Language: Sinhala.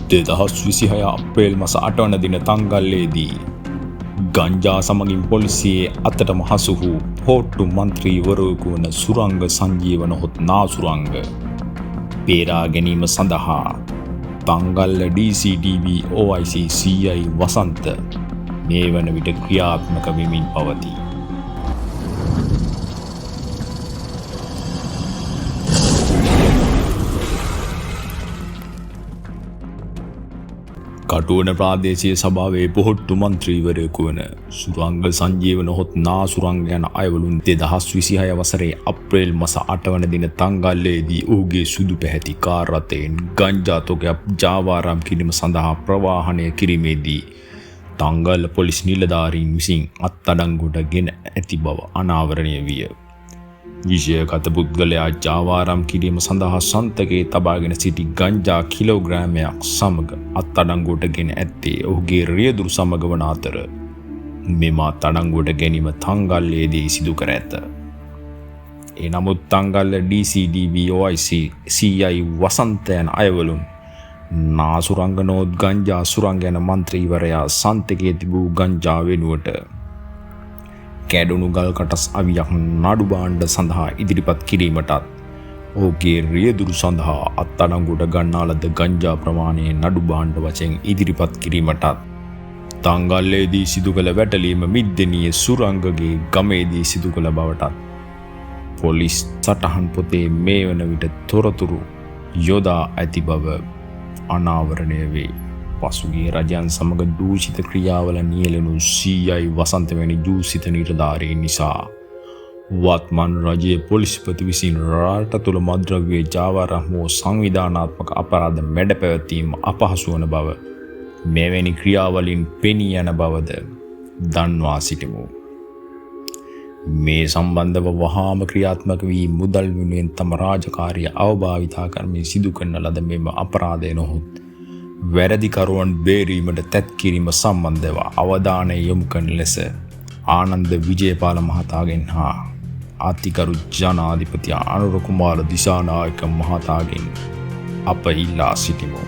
2026 අප්‍රේල් මාස 8 වන දින තංගල්ලේදී ගංජා සමගින් පොලිසියේ අතටම හසු වූ පොට්ටු මන්ත්‍රීවරයෙකු වන සුරංග සංජීවන හොත් නාසුරංග පේරා ගැනීම සඳහා තංගල්ල DCDB OIC CI වසන්ත මේ වන විට ක්‍රියාත්මක වෙමින් පවතී. කටුවන ප්‍රාදේශීය සභාවේ පොහොට්ටු මන්ත්‍රීවරයෙකු වන සුරංග සංජීවන හොත් නාසුරංග යන අයවලුන් 2026 වසරේ අප්‍රේල් මාස 8 වන දින තංගල්ලේදී ඔහුගේ සුදු පැහැති කාර් රථයෙන් ගංජා තොගයක් ජාවාරම් කිරීම සඳහා ප්‍රවාහනය කිරීමේදී තංගල්ල පොලිස් නිලධාරීන් විසින් අත්අඩංගුවට ගෙන ඇති බව අනාවරණය විය. විෂයගත පුද්ගලයා ජාවාරම් කිරීම සඳහා සන්තකයේ තබාගෙන සිටි ගංජා කිලෝග්‍රෑමයක් සමග අත්අඩංගුවට ගෙන ඇත්තේ ඔහුගේ රියදුරු සමග වන අතර මෙම අත්අඩංගුවට ගැනීම තංගල්ලේදී සිදු කර ඇත. එනමුත් තංගල්ල DCDB OIC CI වසන්ත යන අයවලුන් නාසුරංග නොත් ගංජා සුරංග යන මන්ත්‍රීවරයා සන්තකයේ තිබූ ගංජා වෙනුවට කැඩුණු ගල් කටස් අවියක් නඩු භාණ්ඩ සඳහා ඉදිරිපත් කිරීමටත් ඔහුගේ රියදුරු සඳහා අත්අඩංගුවට ගන්නා ලද ගංජා ප්‍රමාණය නඩු භාණ්ඩ වශයෙන් ඉදිරිපත් කිරීමටත් තංගල්ලේදී සිදු කළ වැටලීම මිද්දෙනියේ සුරංගගේ ගමේදී සිදු කළ බවටත් පොලිස් සටහන් පොතේ මේ වන විට තොරතුරු යොදා ඇති බව අනාවරණය වේ. පසුගිය රජයන් සමග දූෂිත ක්‍රියාවල නියැලෙනු CI වසන්ත වැනි දූෂිත නිලධාරීන් නිසා වත්මන් රජයේ පොලිස්පති විසින් රට තුළ මද්‍රව්‍ය ජාවාරම් හෝ සංවිධානාත්මක අපරාධ මැඩ පැවැත්වීම අපහසු වන බව මෙවැනි ක්‍රියාවලින් පෙනී යන බවද දන්වා සිටිමු. මේ සම්බන්ධව වහාම ක්‍රියාත්මක වී මුදල් වෙනුවෙන් තම රාජකාරිය අවභාවිතා කරමින් සිදු කරන ලද මෙම අපරාධය නොහොත් වැරදිකරුවන් බේරීමට තැත් කිරීම සම්බන්ධව අවධානය යොමු කරන ලෙස ආනන්ද විජේපාල මහතාගෙන් හා අතිගරු ජනාධිපති අනුර කුමාර දිසානායක මහතාගෙන් අප ඉල්ලා සිටිමු.